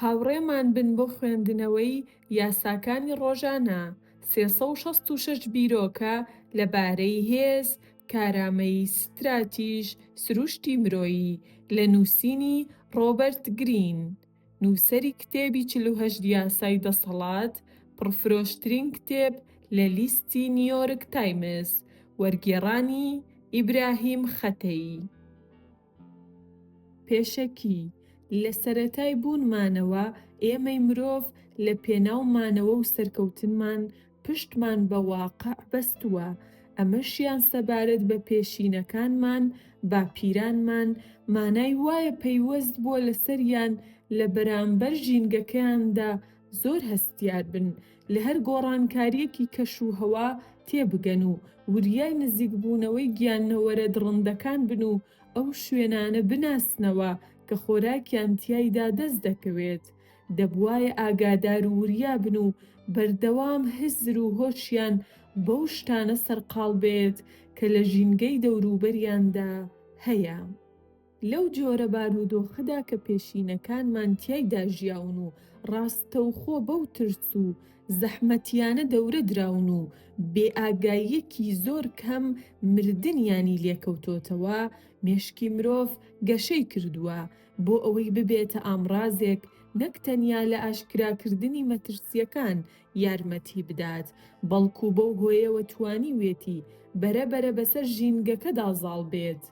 هاوڕێمان بن بۆ خوێندنەوەی یاساکانی ڕۆژانە 366 بیرۆکە لەبارەی هێز، کارامەیی ستراتیژ، سروشتی مرۆیی لە نووسینی ڕۆبەرت گرین، نووسەری کتێبی 48 یاسای دەسەڵات، پڕفرۆشترین کتێب لە لیستی نیویۆرک تایمز، وەرگێڕانی ئیبراهیم خەتەیی. پێشەکی لە سەرەتای بوونمانەوە ئێمەی مرۆڤ لە پێناومانەوە و سەرکەوتنمان پشتمان بە واقع بەستووە، ئەمەشیان سەبارەت بە پێشینەکانمان باپیرانمان مانای وایە پەیوەست بووە لەسەریان لە بەرامبەر ژینگەکەیاندا زۆر هەستیار بن لە هەر گۆڕانکاریەکی کەشوهەوا تێبگەن و وریای نزیکبوونەوەی گیانەوەرە دڕندەکان بن و ئەو شوێنانە بناسنەوە کە خۆراکیان تیایدا دەست دەکەوێت، دەبوایە ئاگادار و وریا بن و بەردەوام حزر و هۆشیان بەو شتانە سەرقاڵ بێت کە لە ژینگەی دەوروبەریاندا هەیە. لەو جۆرە بارودۆخەدا کە پێشینەکانمان تیایدا ژیاون و ڕاستەوخۆ بەو ترس و زەحمەتیانە دەورە دراون و بێئاگاییەکی زۆر کەم مردنیانی لێکەوتۆتەوە، مێشکی مرۆڤ گەشەی کردووە بۆ ئەوەی ببێتە ئامڕازێک نەک تەنیا لە ئاشکراکردنی مەترسیەکان یارمەتی بدات، بەڵکو بەو هۆیەوە توانیوێتی بەرەبەرە بەسەر ژینگەکەدا زاڵ بێت.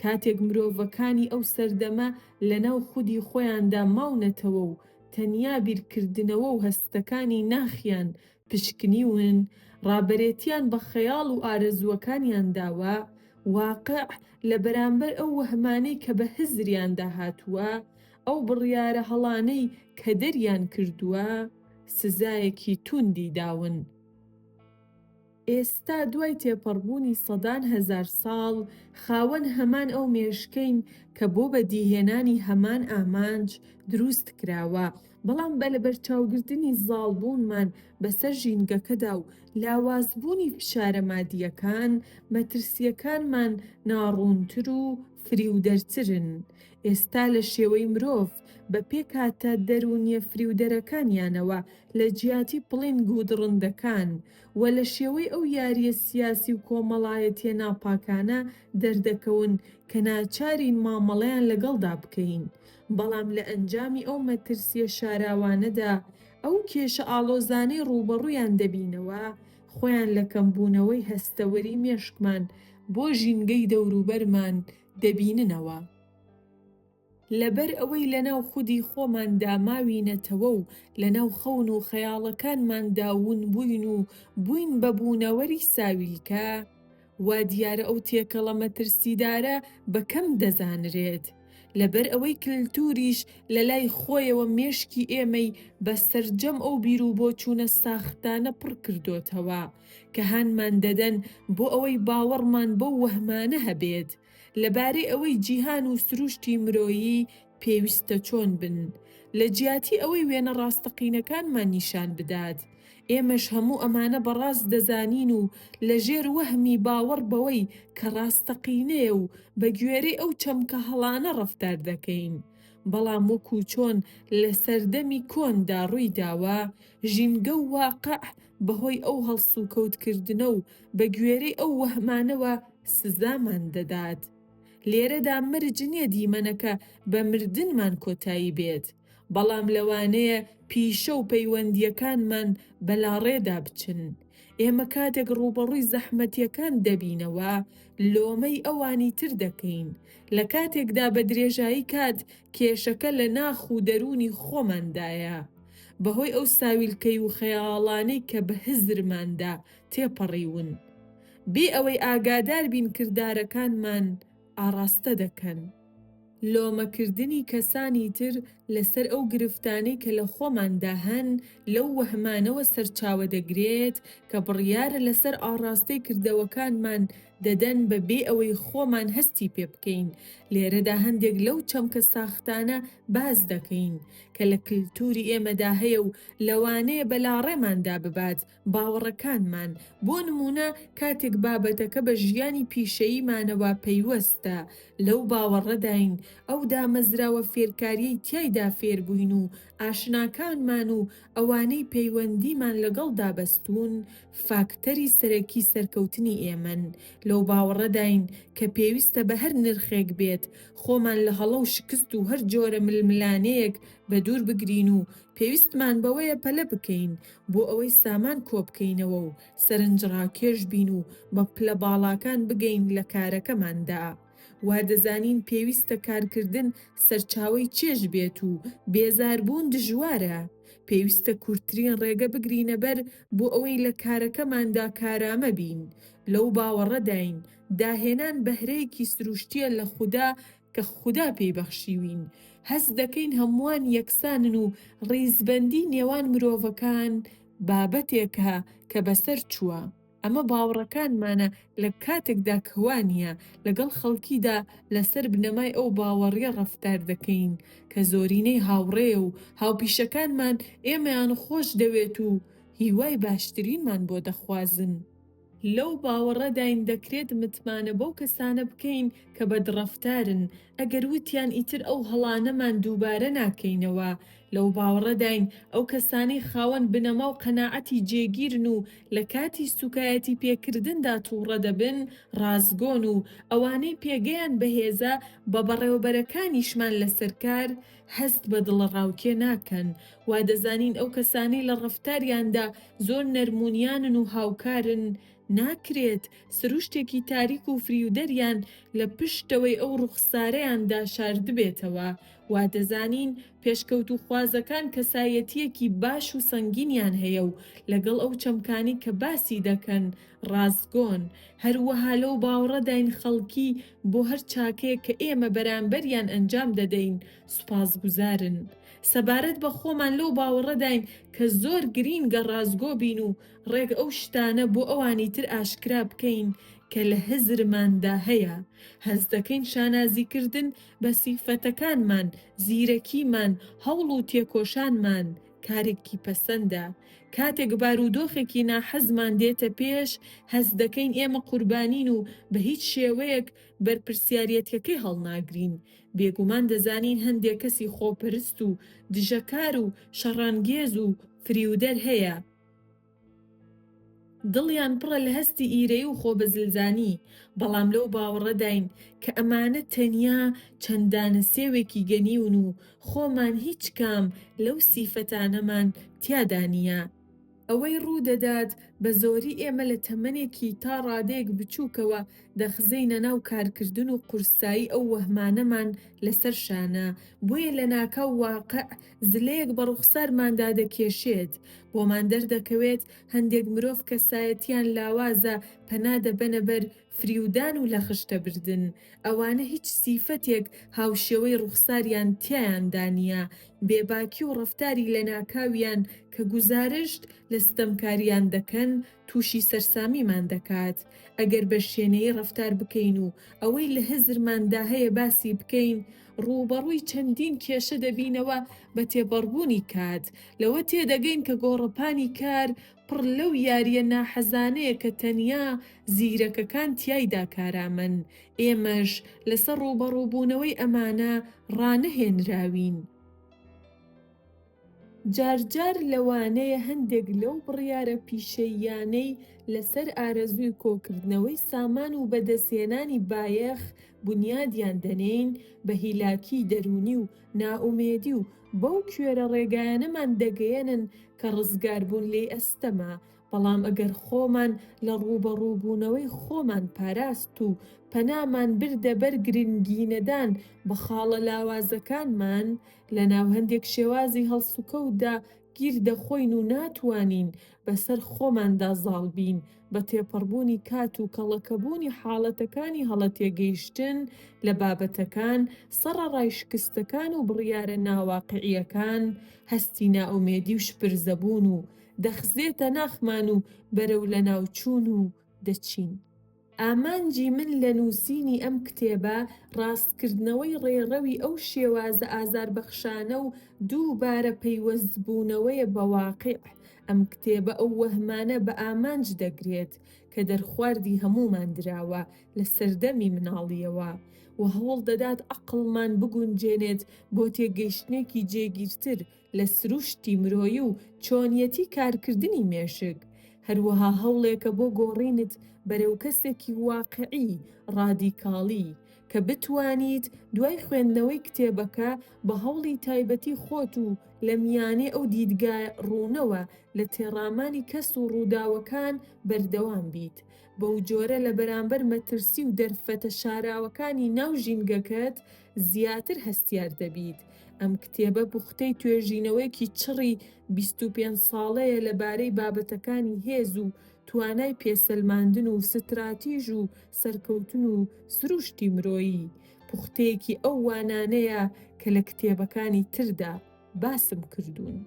کاتێک مرۆڤەکانی ئەو سەردەمە لەناو خودی خۆیاندا ماونەتەوە و تەنیا بیرکردنەوە و هەستەکانی ناخیان پشکنیون، ڕابەرێتیان بە خەیاڵ و ئارەزووەکانیان داوە، واقع لە بەرامبەر ئەو وەهمانەی کە بە هزریاندا هاتووە، ئەو بڕیارە هەڵانەی کە دەریان کردووە، سزایەکی توندی داون. ئێستا دوای تێپەڕبوونی سەدان هەزار ساڵ خاوەن هەمان ئەو مێشکەین کە بۆ بەدیهێنانی هەمان ئامانج دروست کراوە، بەڵام بە لەبەرچاوگرتنی زاڵبوونمان بەسەر ژینگەکەدا و لاوازبوونی فشارە مادیەکان، مەترسیەکانمان ناڕوونتر و فریودەرترن. ئێستا لە شێوەی مرۆڤ بە پێکهاتە دەرونیە فریودەرەکانیانەوە لە جیاتی پڵنگ و دڕندەکان و لە شێوەی ئەو یاریە سیاسی و کۆمەڵایەتیە ناپاکانە دەردەکەون کە ناچارین مامەڵەیان لەگەڵدا بکەین، بەڵام لە ئەنجامی ئەو مەترسیە شاراوانەدا ئەو کێشە ئاڵۆزانەی ڕوبەڕوویان دەبینەوە، خۆیان لە کەمبوونەوەی هەستەوەری مێشکمان بۆ ژینگەی دەوروبەرمان دەبیننەوە. لەبەر ئەوەی لەناو خودی خۆماندا ماوینەتەوە و لەناو خەون و خەیاڵەکانماندا ون بووین و بووین بە بوونەوەری ساویلکە، وا دیارە ئەو تێکەڵە مەترسیدارە بەکەم دەزانرێت، لەبەر ئەوەی کللتوریش لە لای خۆیەوە مێشکی ئێمەی بە سەرجەم ئەو بیر و بۆچوونە ساختانە پڕ کردوتەوە کە هانمان دەدەن بۆ ئەوەی باوەڕمان بەو وەهمانە هەبێت لەبارەی ئەوەی جیهان و سروشتی مرۆیی پێویستە چۆن بن، لە جیاتی ئەوەی وێنە ڕاستەقینەکانمان نیشان بدات. ئێمەش هەموو ئەمانە بەڕاست دەزانین و لەژێر وەهمی باوەڕ بەوەی کە ڕاستەقینەیە و بە گوێرەی ئەو چەمکە هەڵانە ڕەفتار دەکەین. بەڵام وەکو چۆن لە سەردەمی کۆندا ڕووی داوە، ژینگە و واقع بەهۆی ئەو هەڵسوکەوتکردنە و بە گوێرەی ئەو وەهمانەوە سزامان دەدات. لێرەدا مرج نییە دیمەنەکە بە مردنمان کۆتایی بێت، بەڵام لەوانەیە پیشە و پەیوەندیەکانمان بەلاڕێدا بچن. ئێمە کاتێک ڕوبەڕووی زەحمەتیەکان دەبینەوە، لۆمەی ئەوانی تر دەکەین، لە کاتێکدا بە درێژایی کات کێشەکە لە ناخ و دەرونی خۆماندایە، بەهۆی ئەو ساویلکەی و خەیاڵانەی کە بە هزرماندا تێپەڕیون. بێ ئەوەی ئاگادار بین کردارەکانمان ئاڕاستە دەکەن. لۆمەکردنی کەسانی تر لەسەر ئەو گرفتانەی کە لە خۆماندا هەن لەو وەهمانەوە سەرچاوە دەگرێت کە بڕیارە لەسەر ئاڕاستەی کردەوەکانمان دەدەن بەبێ ئەوەی خۆمان هەستی پێ بکەین. لێرەدا هەندێک لەو چەمکە ساختانە باز دەکەین کە لە کللتوری ئێمەدا هەیە و لەوانەیە بەلاڕێماندا ببات باوەڕەکانمان. بۆ نمونە کاتێک بابەتەکە بە ژیانی پیشەییمانەوە پەیوەستە، لەو باوەڕەداین ئەو دامەزراوە فێرکاریەی تیایدا فێربووین و ئاشناکانمان و ئەوانەی پەیوەندیمان لەگەڵ دابەستوون فاکتەری سەرەکی سەرکەوتنی ئێمەن. لەو باوەڕەداین کە پێویستە بە هەر نرخێک بێت خۆمان لە هەڵە و شکست و هەر جۆرە ململانەیەک بە دوور بگرین و پێویستمان بەوەیە پەلە بکەین بۆ ئەوەی سامان کۆبکەینەوە و سەرنجڕاکێش بین و بە پلە باڵاکان بگەین لە کارەکەماندا. وا دەزانین پێویستە کارکردن سەرچاوەی چێژ بێت و بێزاربوون دژوارە. پێویستە کورتترین ڕێگە بگرینە بەر بۆ ئەوەی لە کارەکەماندا کارامە بین. لەو باوەڕەداین داهێنان بەهرەیەکی سروشتیە لە خودا کە خودا پێی بەخشیوین. هەست دەکەین هەمووان یەکسانن و ڕیزبەندی نێوان مرۆڤەکان بابەتێکە کە بەسەر چووە. ئەمە باوەڕەکانمانە لە کاتێکدا کەوانیە لەگەڵ خەڵکیدا لەسەر بنەمای ئەو باوەڕیە ڕەفتار دەکەین کە زۆرینەی هاوڕێ و هاوپیشەکانمان ئێمەیان خۆش دەوێت و هیوای باشترینمان بۆ دەخوازن. لەو باوەڕەداین دەکرێت متمانە بەو کەسانە بکەین کە بەدڕەفتارن ئەگەر وتیان ئیتر ئەو هەڵانەمان دووبارە ناکەینەوە. لەو باوەڕەداین ئەو کەسانەی خاوەن بنەما و قەناعەتی جێگیرن و لە کاتی سوکایەتی پێکردندا تووڕە دەبن ڕازگۆن و ئەوانەی پێگەیان بەهێزە بە بەڕێوەبەرەکانیشمان لەسەرکار هەست بە دڵڕاوکێ ناکەن. وا دەزانین ئەو کەسانەی لە ڕەفتاریاندا زۆر نەرمونیانن و هاوکارن ناکرێت سروشتێکی تاریک و فریودەریان لە پشتەوەی ئەو ڕوخسارەیاندا شاردبێتەوە. وا دەزانین پێشکەوت و خوازەکان کەسایەتیەکی باش و سەنگینیان هەیە و لەگەڵ ئەو چەمکانی کە باسی دەکەن ڕازگۆن. هەروەها لەو باوەڕەداین خەڵکی بۆ هەر چاکەیە کە ئێمە بەرامبەریان ئەنجام دەدەین سوپاسگوزارن. سەبارەت بە خۆمان لەو باوەڕەداین کە زۆر گرینگە ڕازگۆ بین و ڕێک ئەو شتانە بۆ ئەوانی تر ئاشکرا بکەین کە لە هزرماندا هەیە. هەست دەکەین شانازیکردن بە سیفەتەکانمان، زیرەکیمان، هەوڵ و تێکۆشانمان کارێکی پەسەندە. کاتێک بارودۆخێکی ناحەزمان دێتە پێش هەست دەکەین ئێمە قوربانین و بە هیچ شێوەیەک بەرپرسیارەتەکەی هەڵناگرین. بێگومان دەزانین هەندێک کەسی خۆپەرست و دژەکار و شەڕانگێز و فریودەر هەیە دڵیان پڕە لە هەستی ئیرەی و خۆبەزلزانی. بەڵام لەو باوەڕەداین کە ئەمانە تەنیا چەندانە سێوێکی گەنیون و خۆمان هیچ کام لەو سیفەتانەمان تیادا نییە. ئەوەی ڕوودەدات بە زۆری ئێمە لە تەمەنێکی تا ڕادەیەک بچووکەوە دەخزەینە ناو کارکردن و قورسایی ئەو وەهمانەمان لەسەر شانە. بۆیە لە ناکاو واقع زلەیەک بە ڕوخسارماندا دەکێشێت. بۆمان دەردەکەوێت هەندێک مرۆڤ کەسایەتیان لاوازە پەنا دەبەنە بەر فریودان و لە خشتە بردن. ئەوانە هیچ سیفەتێک هاوشێوەی ڕوخساریان تیایاندا نییە. بێباکی و ڕەفتاری لە ناکاویان کە گوزارشت لە ستەمکاریان دەکەن تووشی سەرسامیمان دەکات. ئەگەر بە شوێنەی ڕەفتار بکەین و ئەوەی لە هزرماندا هەیە باسی بکەین ڕووبەڕووی چەندین کێشە دەبینەوە بە تێپەڕبوونی کات. لەوە تێدەگەین کە گۆڕەپانی کار پڕ لەو یاریە ناحەزانەیە کە تەنیا زیرەکەکان تیایدا کارامن. ئێمەش لەسەر ڕووبەڕووبوونەوەی ئەمانە ڕانەهێنراوین. جارجار لەوانەیە هەندێک لەو بڕیارە پیشەییانەی لەسەر ئارەزووی کۆکردنەوەی سامان و بەدەستهێنانی بایەخ بنیادیان دەنێین بە هیلاکی دەرونی و نائومێدی و بەو کوێرە ڕێگایانەمان دەگەیەنن کە ڕزگاربوون لێ ئەستەما. بەڵام ئەگەر خۆمان لە ڕووبەڕووبوونەوەی خۆمان پاراست و پەنامان بردە بەر گرنگینەدان بە خاڵە لاوازەکانمان لە ناو هەندێک شێوازی هەڵسوکەوتدا گیر دەخۆین و ناتوانین بەسەر خۆماندا زاڵ بین بە تێپەڕبوونی کات و کەڵەکەبوونی حاڵەتەکانی هەڵەتێگەیشتن لە بابەتەکان سەرەڕای شکستەکان و بڕیارە ناواقعیەکان هەستی نائومێدی و شپرزەبوون و دەخزێتە ناخمان و بەرەو لە ناوچوون و دەچین. ئامانجی من لە نووسینی ئەم کتێبە ڕاستکردنەوەی ڕێڕەوی ئەو شێوازە ئازاربەخشانە و دووبارە پەیوەستبوونەوەیە بە واقیع. ئەم کتێبە ئەو وەهمانە بە ئامانج دەگرێت کە دەرخواردی هەمومان دراوە لە سەردەمی مناڵیەوە و هەوڵ دەدات عەقڵمان بگونجێنێت بۆ تێگەیشتنێکی جێگیرتر لە سروشتی مرۆیی و چۆنیەتی کارکردنی مێشک. هەروەها هەوڵێکە بۆ گۆڕینت بەرەو کەسێکی واقعی ڕادیکاڵی کە بتوانیت دوای خوێندنەوەی کتێبەکە بە هەوڵی تایبەتی خۆت و لە میانێ ئەو دیدگا ڕوونەوە لە تێڕامانی کەس و ڕووداوەکان بەردەوام بیت. بەو جۆرە لە بەرامبەر مەترسی و دەرفەتە شاراوەکانی ناو ژینگەکەت زیاتر هەستیار دەبیت. ئەم کتێبە پوختەی توێژینەوەیەکی چڕی 25 ساڵەیە لەبارەی بابەتەکانی هێز و توانای پێسەلماندن و ستراتیژ و سەرکەوتن و سروشتی مرۆیی. پوختەیەکی ئەو وانانەیە کە لە کتێبەکانی تردا باسم کردوون.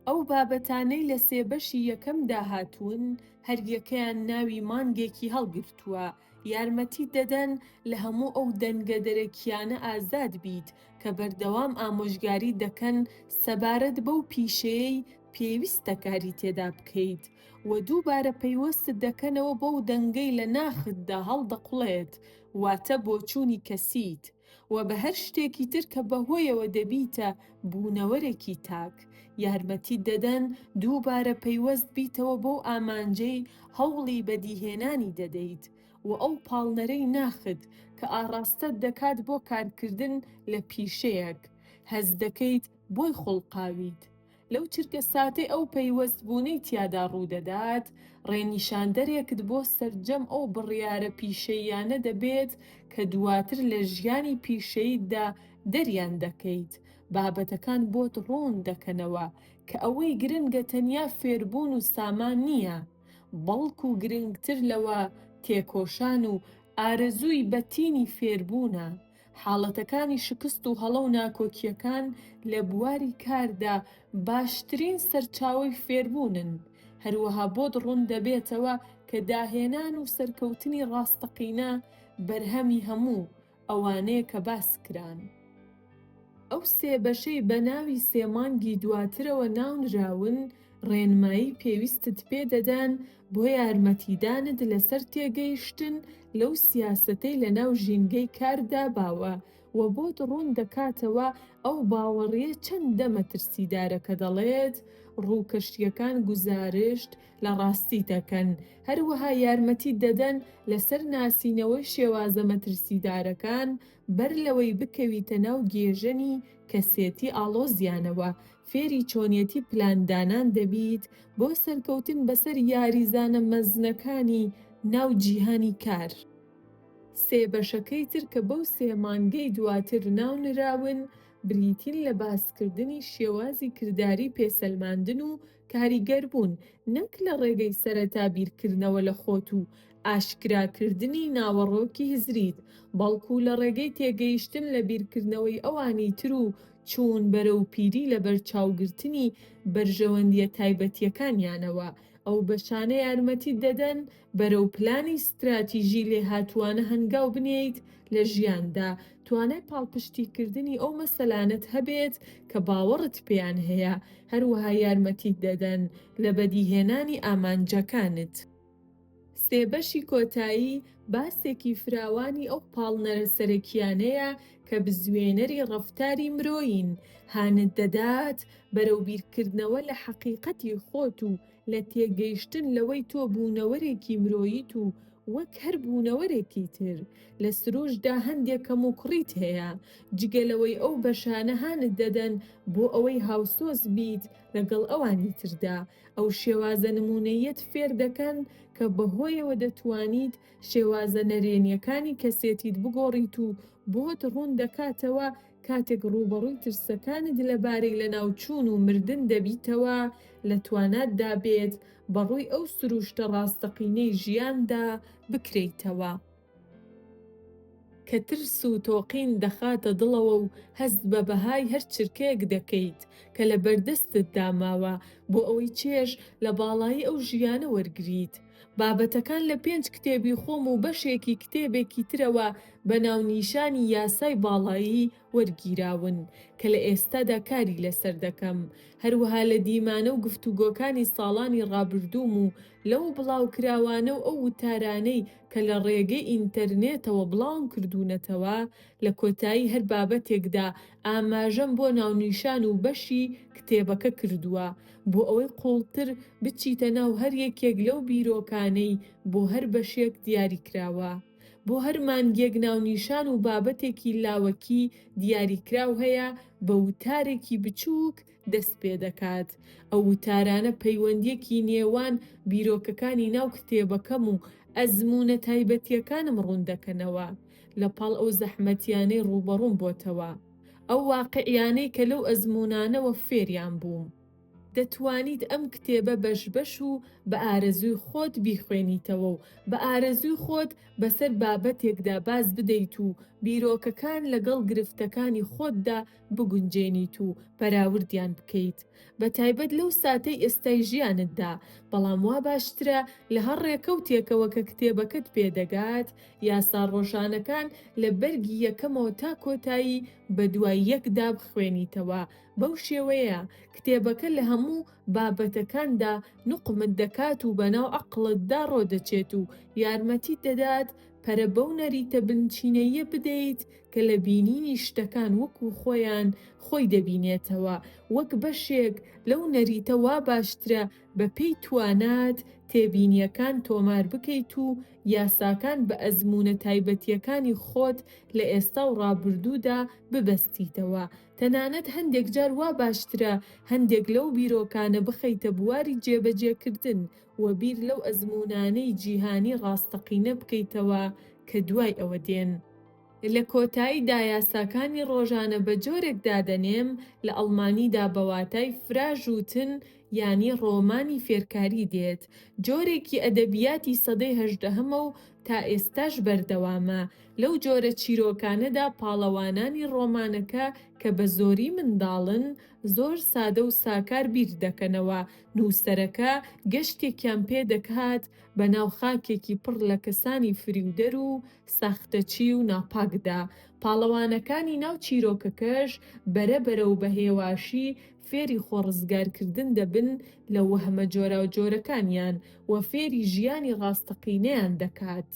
ئەو بابەتانەی لە سێبەشی یەکەم داهاتوون هەریەکەیان ناوی مانگێکی هەڵگرتووە، یارمەتی دەدەن لە هەموو ئەو دەنگە دەرەکیانە ئازاد بیت کە بەردەوام ئامۆژگاری دەکەن سەبارەت بەو پیشەیەی پێویستە کاری تێدا بکەیت و دووبارە پەیوەستت دەکەنەوە بەو دەنگەی لە ناختدا هەڵدەقوڵێت واتە بۆچوونی کەسیت و بە هەر شتێکی تر کە بەهۆیەوە دەبیتە بوونەوەرێکی تاک. یارمەتی دەدەن دووبارە پەیوەست بیتەوە بۆ ئامانجەی هەوڵی بەدیهێنانی دەدەیت و ئەو پاڵنەرەی ناخت کە ئاڕاستەت دەکات بۆ کارکردن لە پیشەیەک هەز دەکەیت بۆی خوڵقاویت. لەو چرکە ساتەی ئەو پەیوەستبوونەی تیادا ڕوودەدات ڕێنیشاندەرێکت بۆ سەرجەم ئەو بڕیارە پیشەییانە دەبێت کە دواتر لە ژیانی پیشەییتدا دەریان دەکەیت. بابەتەکان بۆت ڕوون دەکەنەوە کە ئەوەی گرنگە تەنیا فێربوون و سامان نییە، بەڵکو گرنگتر لەوە تێکۆشان و ئارەزووی بەتینی فێربوونە. حاڵەتەکانی شکست و هەڵە و ناکۆکیەکان لە بواری کاردا باشترین سەرچاوەی فێربوونن. هەروەها بۆت ڕوون دەبێتەوە کە داهێنان و سەرکەوتنی ڕاستەقینە بەرهەمی هەموو ئەوانەیە کە باس کران. ئەو سێبەشەی بە ناوی سێمانگی دواترەوە ناونراون ڕێنمایی پێویستت پێ دەدەن بۆ یارمەتیدانت لەسەر تێگەیشتن لەو سیاسەتەی لە ناو ژینگەی کاردا باوە و بۆت ڕوون دەکاتەوە ئەو باوەڕیە چەندە مەترسیدارە کە دەڵێت ڕووکەشتیەکان گوزارشت لە ڕاستی دەکەن. هەروەها یارمەتی دەدەن لەسەر ناسینەوەی شێوازە مەترسیدارەکان بەر لەوەی بکەویتە ناو گێژەنی کەسێتی ئاڵۆزیانەوە فێری چۆنیەتی پلاندانان دەبیت بۆ سەرکەوتن بەسەر یاریزانە مەزنەکانی ناو جیهانی کار. سێبەشەکەی تر کە بەو سێمانگەی دواتر ناونراون بریتین لە باسکردنی شێوازی کردداری پێسەلماندن و کاریگەربوون، نەک لە ڕێگەی سەرەتا بیرکردنەوە لە خۆت و ئاشکراکردنی ناوەڕۆکی هزریت، بەڵکو لە ڕێگەی تێگەیشتن لە بیرکردنەوەی ئەوانی تر و چوون بەرەو پیری لە بەرچاوگرتنی بەرژەوەندیە تایبەتیەکانیانەوە. ئەو بەشانە یارمەتی دەدەن بەرەو پلانی ستراتیژی لێهاتووانە هەنگاو بنیت لە ژیاندا، توانای پاڵپشتیکردنی ئەو مەسەلانت هەبێت کە باوەڕت پێیان هەیە. هەروەها یارمەتی دەدەن لە بەدیهێنانی ئامانجەکانت. سێبەشی کۆتایی باسێکی فراوانی ئەو پاڵنەرە سەرەکیانەیە کە بزوێنەری ڕەفتاری مرۆیین، هانت دەدات بەرەو بیرکردنەوە لە حەقیقەتی خۆت و لە تێگەیشتن لەوەی تۆ بوونەوەرێکی مرۆییت و وەک هەر بوونەوەرێکی تر لە سروشدا هەندێک کەم و کڕیت هەیە. جگەلەوەی ئەو بەشانە هانت دەدەن بۆ ئەوەی هاوسۆز بیت لەگەڵ ئەوانی تردا. ئەو شێوازە نمونەیەت فێر دەکەن کە بەهۆیەوە دەتوانیت شێوازە نەرێنیەکانی کەسێتیت بگۆڕیت و بۆت ڕوون دەکاتەوە کاتێک ڕوبەڕووی ترسەکانت لەبارەی لەناوچوون و مردن دەبیتەوە لە تواناتدا بێت بەڕووی ئەو سروشتە ڕاستەقینەی ژیاندا بکرێیتەوە کە ترس و تۆقین دەخاتە دڵەوە و هەست بە بەهای هەر چرکەیەک دەکەیت کە لە بەردەستت داماوە بۆ ئەوەی چێژ لە باڵایی ئەو ژیانە وەرگریت. بابەتەکان لە 5 کتێبی خۆم و بەشێکی کتێبێکی ترەوە بە ناونیشانی یاسای باڵایی وەرگیراون کە لە ئێستادا کاری لەسەر دەکەم. هەروەها لە دیمانە و گفتوگۆکانی ساڵانی ڕابردووم و لەو بڵاوکراوانە و ئەو وتارانەی کە لە ڕێگەی ئینتەرنێتەوە بڵاوم کردوونەتەوە، لە کۆتایی هەر بابەتێکدا ئاماژەم بۆ ناونیشان و بەشی کتێبەکە کردووە بۆ ئەوەی قوڵتر بچیتە ناو هەر یەکێک لەو بیرۆکانەی بۆ هەر بەشێک دیاریکراوە. بۆ هەر مانگێک ناونیشان و بابەتێکی لاوەکی دیاریکراو هەیە بە وتارێکی بچووک دەست پێ دەکات. ئەو وتارانە پەیوەندیەکی نێوان بیرۆکەکانی ناو کتێبەکەم و ئەزمونە تایبەتیەکانم ڕوون دەکەنەوە لەپاڵ ئەو زەحمەتیانەی ڕوبەڕووم بۆتەوە، ئەو واقعیانەی کە لەو ئەزمونانەوە فێریان بووم. دەتوانیت ئەم کتێبە بەش و بە ئارەزووی خۆت بیخوێنیتەوە و بە ئارەزووی خۆت بەسەر بابەتێکدا باز بدەیت و بیرۆکەکان لەگەڵ گرفتەکانی خۆتدا بگونجێنیت و بەراوردیان بکەیت، بە تایبەت لەو ساتەی ئێستای ژیانتدا. بەڵام وا باشترە لە هەر ڕێکەوتێکەوە کە کتێبەکەت پێدەگات یاسا ڕۆژانەکان لە بەرگی یەکەمەوە تا کۆتایی بە دوای یەکدا بخوێنیتەوە. بەو شێوەیە کتێبەکە لە هەموو بابەتەکاندا نوقمت دەکات و بەناو عەقڵتدا ڕۆدەچێت و یارمەتیت دەدات پەرە بەو نەریتە بنچینەیە بدەیت کە لە بینینی شتەکان وەکو خۆیان خۆی دەبینێتەوە، وەک بەشێک لەو نەریتە وا باشترە بە پێی توانات تێبینیەکان تۆمار بکەیت و یاساکان بە ئەزمونە تایبەتیەکانی خۆت لە ئێستا و ڕابردوودا ببەستیتەوە. تەنانەت هەندێک جار وا باشترە هەندێک لەو بیرۆکانە بخەیتە بواری جێبەجێکردن و بیر لەو ئەزمونانەی جیهانی ڕاستەقینە بکەیتەوە کە دوای ئەوە دێن. لە کۆتاییدا یاساکانی ڕۆژانە بە جۆرێک دادەنێم لە ئەڵمانیدا بەواتای فراژوتن یانی ڕۆمانی فێرکاری دێت، جۆرێکی ئەدەبیاتی سەدەی هەژدەهەمە و تا ئێستاش بەردەوامە. لەو جۆرە چیرۆکانەدا پاڵەوانانی ڕۆمانەکە کە بە زۆری منداڵن زۆر سادە و ساکار بیر دەکەنەوە. نووسەرەکە گەشتێکیان پێ دەکات بە ناو خاکێکی پڕ لە کەسانی فریودەر و ساختەچی و ناپاکدا. پاڵەوانەکانی ناو چیرۆکەکەش بەرەبەرە و بە هێواشی فێری خۆڕزگارکردن دەبن لە وەهمە جۆرە و جۆرەکانیان و فێری ژیانی ڕاستەقینەیان دەکات.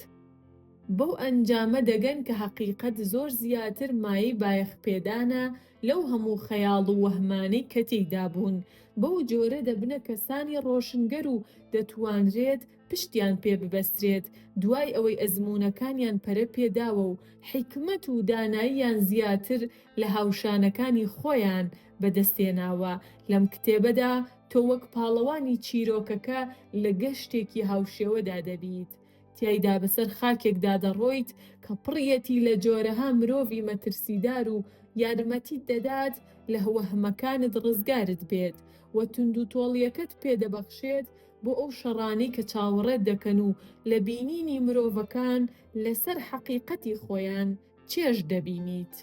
بەو ئەنجامە دەگەن کە حەقیقەت زۆر زیاتر مایەی بایەخپێدانە لەو هەموو خەیاڵ و وەهمانەی کە تێیدا بوون. بەو جۆرە دەبنە کەسانی ڕۆشنگەر و دەتوانرێت پشتیان پێ ببەسترێت دوای ئەوەی ئەزمونەکانیان پەرە پێداوە و حیکمەت و داناییان زیاتر لە هاوشانەکانی خۆیان بەدەستێناوە. لەم کتێبەدا تۆ وەک پاڵەوانی چیرۆکەکە لە گەشتێکی هاوشێوەدا دەبیت. تیایدا بەسەر خاکێکدا دەڕۆیت کە پڕیەتی لە جۆرەها مرۆڤی مەترسیدار و یارمەتیت دەدات لە وەهمەکانت ڕزگارت بێت و تونند و تۆڵیەکەت پێدەبەخشێت بۆ ئەو شەڕانەی کە چاوەڕێت دەکەن و لە بینینی مرۆڤەکان لەسەر حەقیقەتی خۆیان چێژ دەبینیت.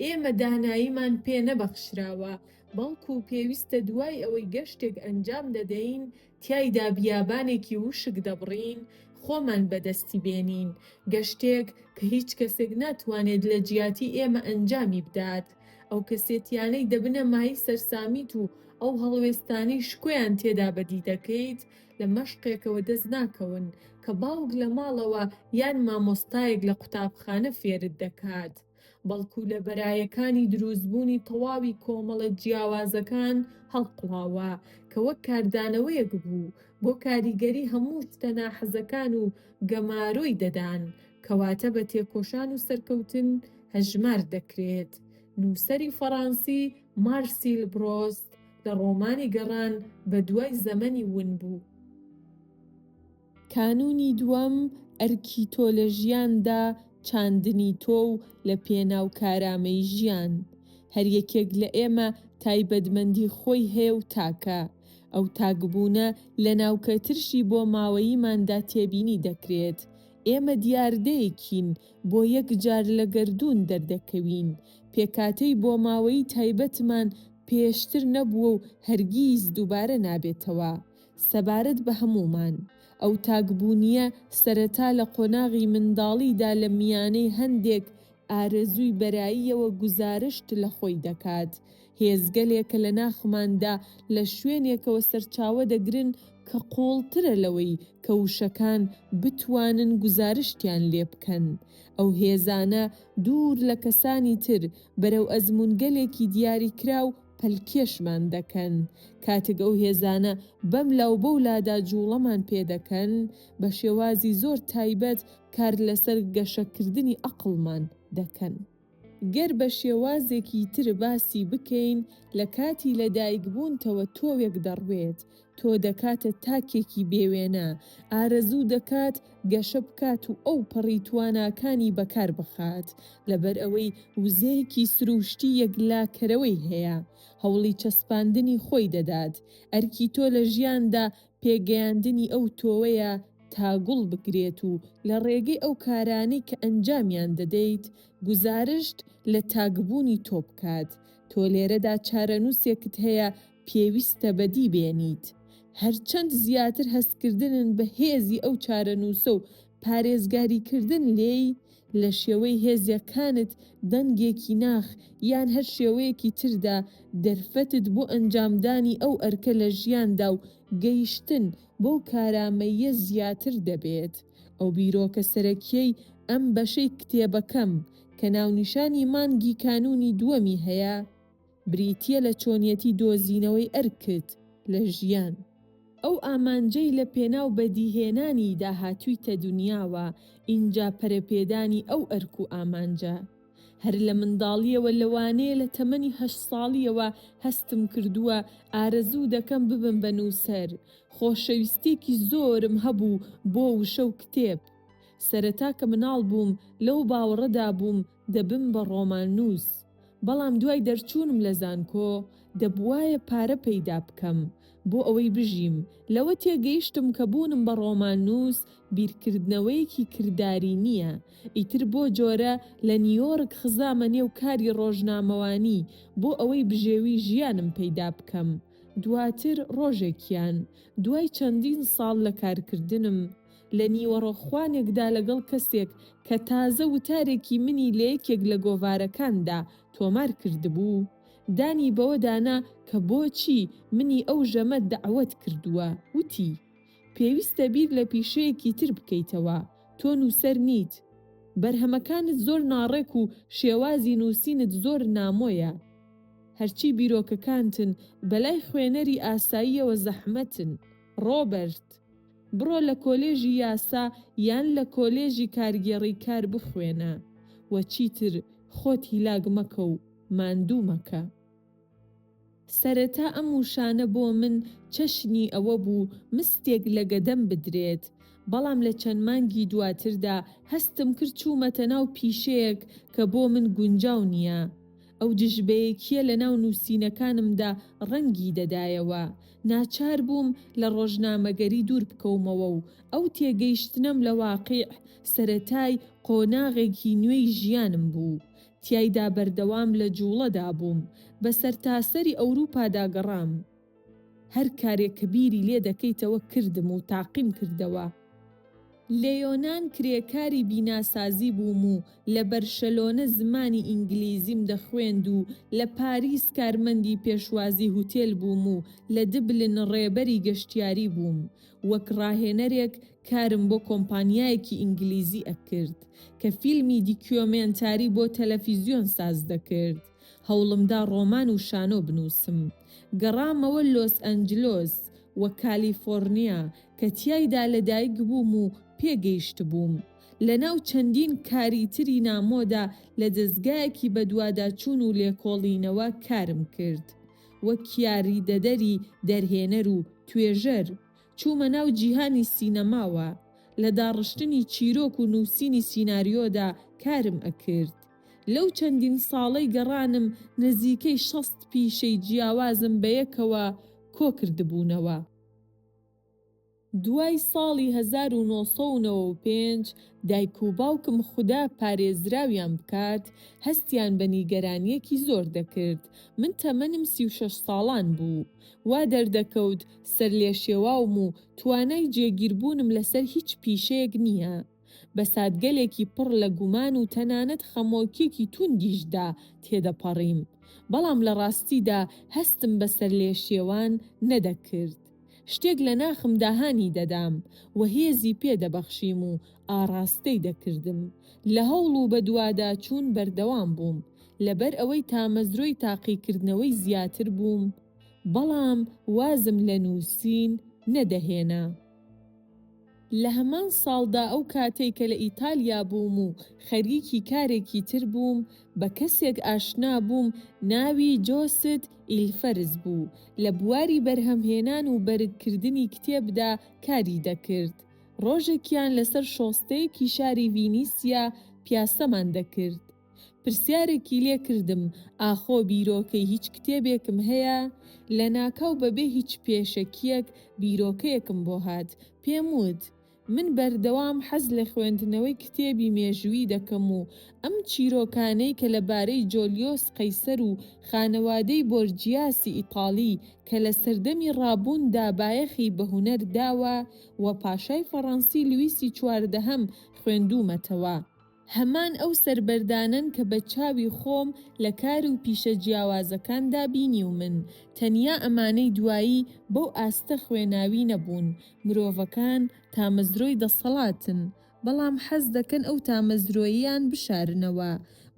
ئێمە داناییمان پێ نەبەخشراوە، بەڵکو پێویستە دوای ئەوەی گەشتێک ئەنجام دەدەین تیایدا بیابانێکی وشک دەبڕین خۆمان بەدەستی بێنین، گەشتێک کە هیچ کەسێک ناتوانێت لە جیاتی ئێمە ئەنجامی بدات. ئەو کەسێتیانەی دەبنە مای سەرسامیت و ئەو هەڵوێستانی شکۆیان تێدا بەدی دەکەیت لە مەشقێکەوە دەست ناکەون کە باوک لە ماڵەوە یان مامۆستایەک لە قوتابخانە فێرت دەکات، بەڵکو لە بەرایەکانی دروستبوونی تەواوی کۆمەڵە جیاوازەکان هەڵقڵاوە کە وەک کاردانەوەیەک بوو بۆ کاریگەری هەموو شتە ناحەزەکان و گەمارۆی دەدان، کەواتە بە تێکۆشان و سەرکەوتن هەژمار دەکرێت. نووسەری فەڕەنسی مارسیل برۆست لە ڕۆمانی گەڕان بە دوای زەمەنی ون بوو. کانونی دووەم ئەرکیتۆلۆژیاندا چاندنی تۆ و لە پێناو کارامەی ژیان. هەر یەکێک لە ئێمە تایبەتمەندی خۆی هەیە و تاکە. ئەو تاکبوونە لە ناوکەترشی بۆ ماوەییماندا تێبینی دەکرێت. ئێمە دیاردەیەکین بۆ یەک جار لە گەردوون دەردەکەوین. پێکاتەی بۆ ماوەی تایبەتمان پێشتر نەبووە و هەرگیز دووبارە نابێتەوە. سەبارەت بە هەمومان. ئەو تاکبوونیە سەرەتا لە قۆناغی منداڵیدا لە میانەی هەندێک ئارەزووی بەراییەوە گوزارشت لە خۆی دەکات. هێزگەلێکە لە ناخماندا لە شوێنێکەوە سەرچاوە دەگرن کە قۆڵترە لەوەی کە وشەکان بتوانن گوزارشتیان لێ بکەن. ئەو هێزانە دوور لە کەسانی تر بەرەو ئەزموونگەلێکی دیاریکراو پەلکێشمان دەکەن. کاتێک ئەو هێزانە بەم لاو بەولادا جوڵەمان پێدەکەن، بە شێوازی زۆر تایبەت کار لەسەر گەشەکردنی عەقڵمان دەکەن. گەر بە شێوازێکی تر باسی بکەین، لە کاتی لەدایکبوونتەوە تۆوێک دەڕوێت، تۆ دەکاتە تاکێکی بێوێنە، ئارەزوو دەکات گەشە بکات و ئەو پەڕی تواناکانی بەکار بخات، لەبەر ئەوەی وزەیەکی سروشتی یەکلاکەرەوەی هەیە، هەوڵی چەسپاندنی خۆی دەدات، ئەرکی تۆ لە ژیاندا پێگەیاندنی ئەو تۆوەیە تا گوڵ بگرێت و لە ڕێگەی ئەو کارانەی کە ئەنجامیان دەدەیت گوزارشت لە تاکبوونی تۆ بکات. تۆ لێرەدا چارەنووسێکت هەیە پێویستە بەدی بێنیت. هەرچەند زیاتر هەستکردنن بە هێزی ئەو چارەنووسە و پارێزگاریکردن لێی، لە شێوەی هێزیەکانت دەنگێکی ناخ یان هەر شێوەیەکی تردا دەرفەتت بۆ ئەنجامدانی ئەو ئەرکە لە ژیاندا و گەیشتن بۆ کارامەیە زیاتر دەبێت. ئەو بیرۆکە سەرەکیەی ئەم بەشەی کتێبەکەم کە ناونیشانی مانگی کانونی دووەمی هەیە، بریتیە لە چۆنیەتی دۆزینەوەی ئەرکت لە ژیان. ئەو ئامانجەی لە پێناو بەدیهێنانی داهاتوویتە دنیاوە، ئینجا پەرەپێدانی ئەو ئەرک و ئامانجە. هەر لە منداڵیەوە لەوانەیە لە تەمەنی 8 ساڵیەوە هەستم کردووە ئارەزوو دەکەم ببم بە نووسەر. خۆشەویستێکی زۆرم هەبوو بۆ وشە و کتێب. سەرەتا کە مناڵ بووم لەو باوەڕەدا بووم دەبم بە ڕۆمان نووس، بەڵام دوای دەرچوونم لە زانکۆ دەبوایە پارە پەیدا بکەم بۆ ئەوەی بژیم. لەوە تێگەیشتم کە بوونم بە ڕۆمان نووس بیرکردنەوەیەکی کردداری نییە. ئیتر بۆ جۆرە لە نیویۆرک خزامە نێو کاری ڕۆژنامەوانی بۆ ئەوەی بژێوی ژیانم پەیدا بکەم. دواتر ڕۆژێکیان دوای چەندین ساڵ لە کارکردنم لە نیوەڕۆخوانێکدا لەگەڵ کەسێک کە تازە وتارێکی منی لە یەکێک لە گۆڤارەکاندا تۆمار کردبوو، دانی بەوە دانا کە بۆچی منی ئەو ژەمە دەعوەت کردووە. وتی پێویستە بیر لە پیشەیەکی تر بکەیتەوە، تۆ نووسەر نیت، بەرهەمەکانت زۆر ناڕێک و شێوازی نووسینت زۆر نامۆیە. هەرچی بیرۆکەکانتن بەلای خوێنەری ئاساییەوە زەحمەتن. ڕۆبەرت، بڕۆ لە کۆلێژی یاسا یان لە کۆلێژی کارگێڕی کار بخوێنە، وەچیتر خۆت هیلاگ مەکە و ماندوو مەکە. سەرەتا ئەم وشانە بۆ من چەشنی ئەوە بوو مستێک لە گەدەم بدرێت، بەڵام لە چەند مانگی دواتردا هەستم کرد چوومەتە ناو پیشەیەک کە بۆ من گونجاو نییە. ئەو جژبەیەکیە لە ناو نووسینەکانمدا ڕەنگی دەدایەوە. ناچار بووم لە ڕۆژنامەگەری دوور بکەومەوە و ئەو تێگەیشتنم لە واقیع سەرەتای قۆناغێکی نوێی ژیانم بوو. تیایدا بەردەوام لە جوڵەدا بووم، بە سەرتاسەری ئەوروپادا گەڕام. هەر کارێک کە بیری لێ دەکەیتەوە کردم و تاقیم کردەوە. لە یۆنان کرێکاری بیناسازی بووم و لە بەرشەلۆنە زمانی ئینگلیزیم دەخوێند و لە پاریس کارمەندی پێشوازی هوتێل بووم و لە دبلن ڕێبەری گەشتیاری بووم. وەک ڕاهێنەرێک کارم بۆ کۆمپانیایەکی ئینگلیزی ئەکرد کە فیلمی دیکیۆمێنتاری بۆ تەلەڤیزیۆن ساز دەکرد. هەوڵمدا ڕۆمان و شانۆ بنووسم. گەڕامەوە لۆس ئەنجلۆس و کالیفۆرنیا کە تیایدا لەدایک بووم و پێگەیشت بووم. لەناو چەندین کاری تری نامۆدا لە دەستگایەکی بە دوواداچوون و لێکۆڵینەوە کارم کرد، وەک یاریدەدەری دەرهێنەر و توێژەر. چوومە ناو جیهانی سینەماوە، لە داڕشتنی چیرۆک و نووسینی سیناریۆدا کارم ئەکرد. لەو چەندین ساڵەی گەڕانم نزیکەی 60 پیشەی جیاوازم بەیەکەوە کۆ کردبوونەوە. دوای ساڵی 1995 دایک و باوکم خوددا پارێزراویان بکات هەستیان بە نیگەرانیەکی زۆر دەکرد. من تەمەنم 36 ساڵان بوو. وا دەردەکەوت سەر لێ شێواوم و توانای جێگیربوونم لەسەر هیچ پیشەیەک نییە. بە سادگەلێکی پڕ لە گومان و تەنانەت خەمۆکێکی توندیشدا تێدەپەڕیم. بەڵام لە ڕاستیدا هەستم بەسەر لێ شێوان نەدەکرد. شتێک لە ناخم داهانی دەدام و هێزی پێدەبەخشیم و ئاراستەی دەکردم. لە هەوڵ و بە دوادا چوون بەردەوام بووم لەبەر ئەوەی تامەزرۆی تاقیکردنەوەی زیاتر بووم، بەڵام وازم لە نووسین نەدەهێنا. لە هەمان ساڵدا ئەو کاتێک کە لە ئیتالیا بووم و خەریکی کارێکی تر بووم بە کەسێک ئاشنا بووم ناوی جۆست ئیلفەرز بوو. لە بواری بەرهەمهێنان و بەرگکردنی کتێبدا کاری دەکرد. ڕۆژێکیان لەسەر شۆستەیەکی شاری ڤینیسیا پیاسەمان دەکرد. پرسیارێکی لێ کردم ئاخۆ بیرۆکەی هیچ کتێبێکم هەیە؟ لە ناکاو بەبێ هیچ پێشەکیەک بیرۆکەیەکم بۆ هات. پێم وت من بەردەوام حەز لە خوێندنەوەی کتێبی مێژووی دەکەم و ئەم چیرۆکانەی کە لەبارەی جۆلیۆس قەیسەر و خانەوادەی بۆرجیاسی ئیتاڵی کە لە سەردەمی ڕابووندا بایەخی بە هونەر داوە و پاشای فەڕەنسی لویسی چواردەهەم خوێندوومەتەوە. هەمان ئەو سەربەردانن کە بە چاوی خۆم لە کار و پیشە جیاوازەکاندا بینی و من تەنیا ئەمانەی دوایی بەو ئاستە خوێناوی نەبوون. مرۆڤەکان تامەزرۆی دەسەڵاتن، بەڵام حەز دەکەن ئەو تامەزرۆییان بشارنەوە،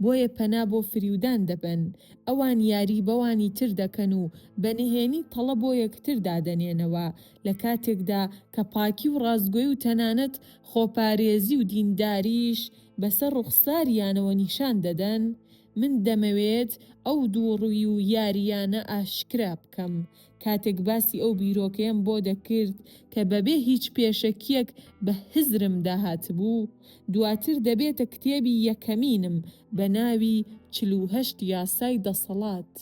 بۆیە پەنا بۆ فریودان دەبن. ئەوان یاری بەوانی تر دەکەن و بەنهێنی تەڵە بۆ یەکتر دادەنێنەوە لە کاتێکدا کە پاکی و ڕازگۆی و تەنانەت خۆپارێزی و دینداریش بەسەر ڕوخساریانەوە نیشان دەدەن. من دەمەوێت ئەو دووڕووی و یاریانە ئاشکرا بکەم. کاتێک باسی ئەو بیرۆکەیەم بۆ دەکرد کە بەبێ هیچ پێشەکیەک بە هزرم داهات بوو، دواتر دەبێتە کتێبی یەکەمینم بە ناوی 48 یاسای دەسەڵات.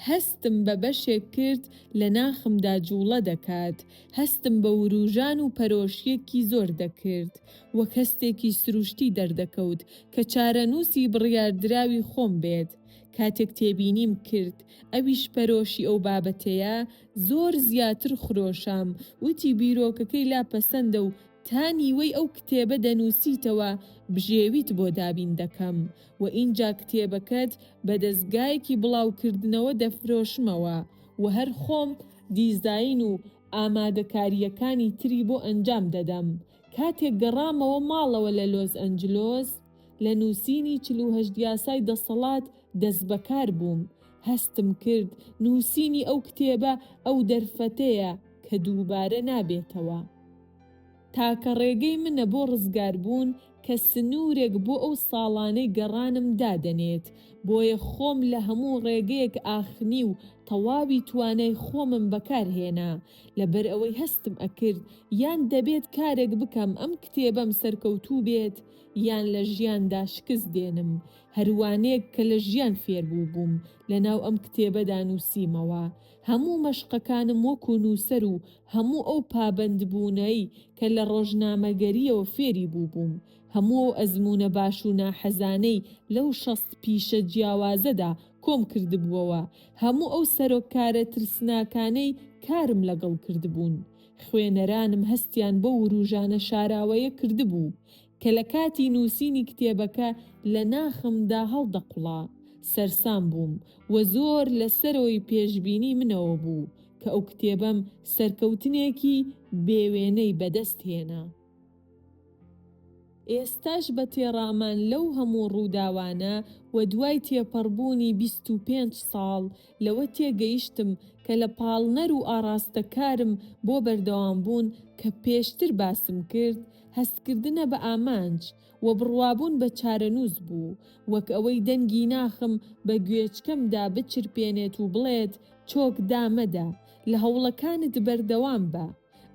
هەستم بە بەشێک کرد لە ناخمدا جوڵە دەکات. هەستم بە وروژان و پەرۆشیەکی زۆر دەکرد وەک هەستێکی سروشتی دەردەکەوت کە چارەنووسی بڕیاردراوی خۆم بێت. کاتێک تێبینیم کرد ئەویش پەرۆشی ئەو بابەتەیە، زۆر زیاتر خرۆشام. وتی بیرۆکەکەی لاپەسەندە و تا نیوەی ئەو کتێبە دەنووسیتەوە بژێویت بۆ دابین دەکەم و ئینجا کتێبەکەت بە دەستگایەکی بڵاوکردنەوە دەفرۆشمەوە و هەر خۆم دیزاین و ئامادەکاریەکانی تری بۆ ئەنجام دەدەم. کاتێک گەڕامەوە ماڵەوە لە لۆس ئەنجلۆس، لە نووسینی 48 یاسای دەسەڵات دەست بەکار بووم. هەستم کرد نووسینی ئەو کتێبە ئەو دەرفەتەیە کە دووبارە نابێتەوە. تاکە ڕێگەی منە بۆ ڕزگاربوون کە سنوورێک بۆ ئەو ساڵانەی گەڕانم دادەنێت، بۆیە خۆم لە هەموو ڕێگەیەک ئاخنی و تەواوی توانای خۆمم بەکارهێنا. لەبەر ئەوەی هەستم ئەکرد یان دەبێت کارێک بکەم ئەم کتێبەم سەرکەوتوو بێت یان لە ژیاندا شکست دێنم. هەروانەیەک کە لە ژیان فێربوو بووم لەناو ئەم کتێبەدا نووسیمەوە. هەموو مەشقەکانم وەکو نووسەر و هەموو ئەو پابەندبوونەی کە لە ڕۆژنامەگەریەوە فێری بوو بووم، هەموو ئەو ئەزمونە باش و ناحەزانەی لەو 60 پیشە جیاوازەدا کۆم کردبووەوە، هەموو ئەو سەرۆکارە ترسناکانەی کارم لەگەڵ کردبوون. خوێنەرانم هەستیان بە وروژانە شاراوەیە کردبوو کە لە کاتی نووسینی کتێبەکە لە ناخمدا هەڵدەقوڵا. سەرسام بووم و زۆر لەسەرەوەی پێشبینی منەوە بوو کە ئەو کتێبەم سەرکەوتنێکی بێوێنەی بەدەست هێنا. ئێستاش بە تێڕامان لەو هەموو ڕووداوانە و دوای تێپەڕبوونی 25 ساڵ لەوە تێگەیشتم کە لە پاڵنەر و ئاراستەکارم بۆ بەردەوام بوون کە پێشتر باسم کرد هەستکردنە بە ئامانج و بڕوابوون بە چارەنووس بوو، وەک ئەوەی دەنگی ناخم بە گوێچکەمدا بچرپێنێت و بڵێت چۆک دامەدە، لە هەوڵەکانت بەردەوام بە.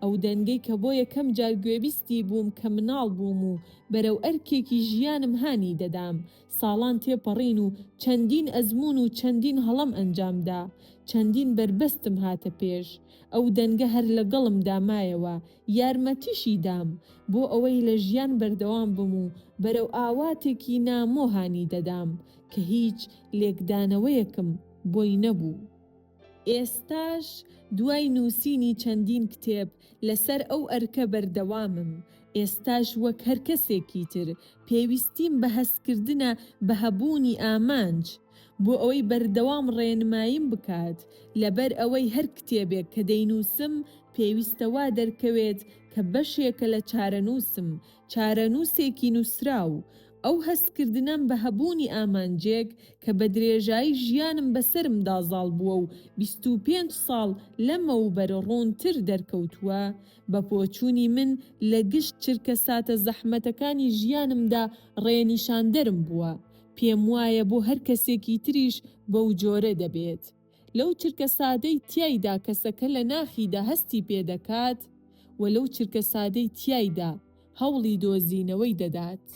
ئەو دەنگەی کە بۆ یەکەم جار گوێبیستی بووم کە مناڵ بووم و بەرەو ئەرکێکی ژیانم هانی دەدام. ساڵان تێپەڕین و چەندین ئەزمون و چەندین هەڵەم ئەنجامدا، چەندین بربەستم هاتە پێش. ئەو دەنگە هەر لەگەڵم دامایەوە، یارمەتیشی دام بۆ ئەوەی لە ژیان بەردەوام بم و بەرەو ئاواتێکی نامۆهانی دەدام کە هیچ لێکدانەوەیەکم بۆی نەبوو. ئێستاش دوای نووسینی چەندین کتێب لەسەر ئەو ئەرکە بەردەوامم. ئێستاش وەک هەر کەسێکی تر پێویستیم بە هەستکردنە بە هەبوونی ئامانج بۆ ئەوەی بەردەوام ڕێنماییم بکات، لەبەر ئەوەی هەر کتێبێک کە دەینووسم پێویستەوا دەرکەوێت کە بەشێکە لە چارەنووسم، چارەنووسێکی نووسراو. ئەو هەستکردنم بە هەبوونی ئامانجێک کە بە درێژایی ژیانم بەسرم دازاڵ بووە و 25 ساڵ لەمەوبەر ڕوونتر دەرکەوتووە، بە پۆچوونی من لە گشت چرکە ساتە زەحمەتەکانی ژیانمدا ڕێنیشاندەرم بووە. پێم وایە بۆ هەر کەسێکی تریش بەو جۆرە دەبێت. لەو چرکە سادەی تیایدا کەسەکە لە ناخیدا هەستی پێدەکات و لەو چرکە سادەی تیایدا هەوڵی دۆزینەوەی دەدات.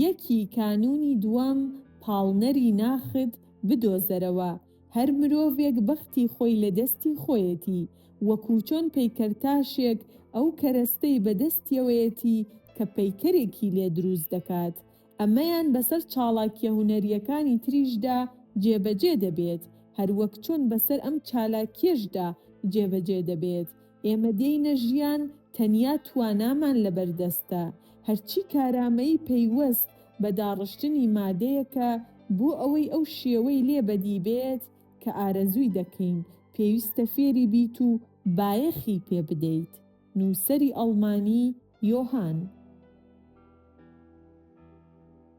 یەکی کانونی دووەم پاڵنەری ناخت بدۆزەرەوە. هەر مرۆڤێک بەختی خۆی لە دەستی خۆیەتی، وەکو چۆن پەیکەرتاشێک ئەو کەرەستەی بەدەستیەوەیەتی کە پەیکەرێکی لێ دروست دەکات. ئەمەیان بەسەر چاڵاکیە هونەریەکانی تریشدا جێبەجێ دەبێت، هەروەک چۆن بەسەر ئەم چالاکیەشدا جێبەجێ دەبێت. ئێمە دێینە ژیان تەنیا توانامان لەبەردەستە. هەرچی کارامەیی پەیوەست بە داڕشتنی مادەیەکە بۆ ئەوەی ئەو شێوەی لێ بەدی بێت کە ئارەزووی دەکەین، پێویستە فێری بیت و بایەخی پێ بدەیت. نووسەری ئەڵمانی یۆهان.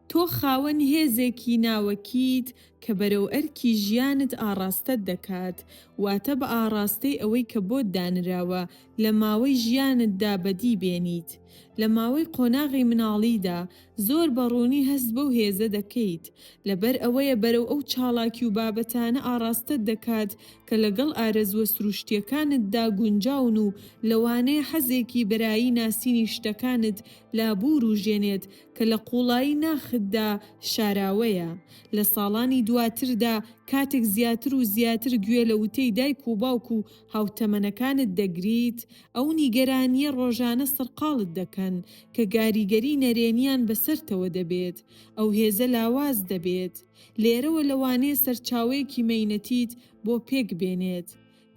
تۆ خاوەن هێزێکی ناوەکیت کە بەرەو ئەرکی ژیانت ئاڕاستەت دەکات، واتە بە ئاڕاستەی ئەوەی کە بۆت دانراوە لە ماوەی ژیانتدا بەدی بێنیت. لە ماوەی قۆناغی مناڵیدا زۆر بەڕوونی هەست بەو هێزە دەکەیت، لەبەر ئەوەیە بەرەو ئەو چاڵاکی و بابەتانە ئاڕاستەت دەکات کە لەگەڵ ئارەزوە سروشتیەکانتدا گونجاون و لەوانەیە حەزێکی بەرایی ناسینی شتەکانت لابوور و ژێنێت کە لە قوڵایی ناختدا شاراوەیە. لە ساڵانی دواتردا کاتێک زیاتر و زیاتر گوێ لە وتەی دایک و باوک و هاوتەمەنەکانت دەگریت، ئەو نیگەرانیە ڕۆژانە سەرقاڵت دەکەن کە گاریگەری نەرێنیان بەسەرتەوە دەبێت، ئەو هێزە لاواز دەبێت. لێرەوە لەوانەیە سەرچاوەیەکی مەینەتیت بۆ پێک بێنێت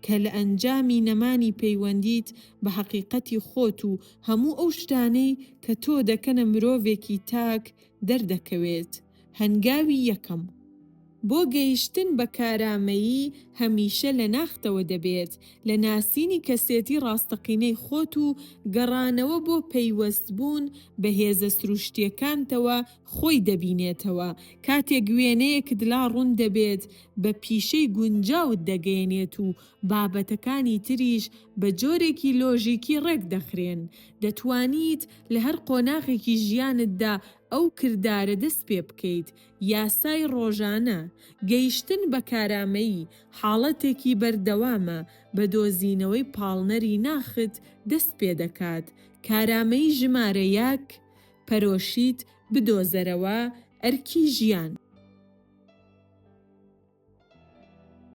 کە لە ئەنجامی نەمانی پەیوەندیت بە حەقیقەتی خۆت و هەموو ئەو شتانەی کە تۆ دەکەنە مرۆڤێکی تاک دەردەکەوێت. هەنگاوی یەکەم بۆ گەیشتن بە کارامەیی هەمیشە لە ناختەوە دەبێت، لە ناسینی کەسێتی ڕاستەقینەی خۆت و گەڕانەوە بۆ پەیوەستبوون بە هێزە سروشتیەکانتەوە خۆی دەبینێتەوە. کاتێک وێنەیەکت لا ڕوون دەبێت بە پیشەی گونجاوت دەگەێنێت و بابەتەکانی تریش بە جۆرێکی لۆژیکی ڕێک دەخرێن. دەتوانیت لە هەر قۆناغێکی ژیانتدا ئەو کردارە دەست پێ بکەیت. یاسای ڕۆژانە گەیشتن بە کارامەیی حاڵەتێکی بەردەوامە، بە دۆزینەوەی پاڵنەری ناخت دەست پێ دەکات. کارامەیی ژمارە 1 پەرۆشیت بدۆزەرەوە ئەرکی ژیان.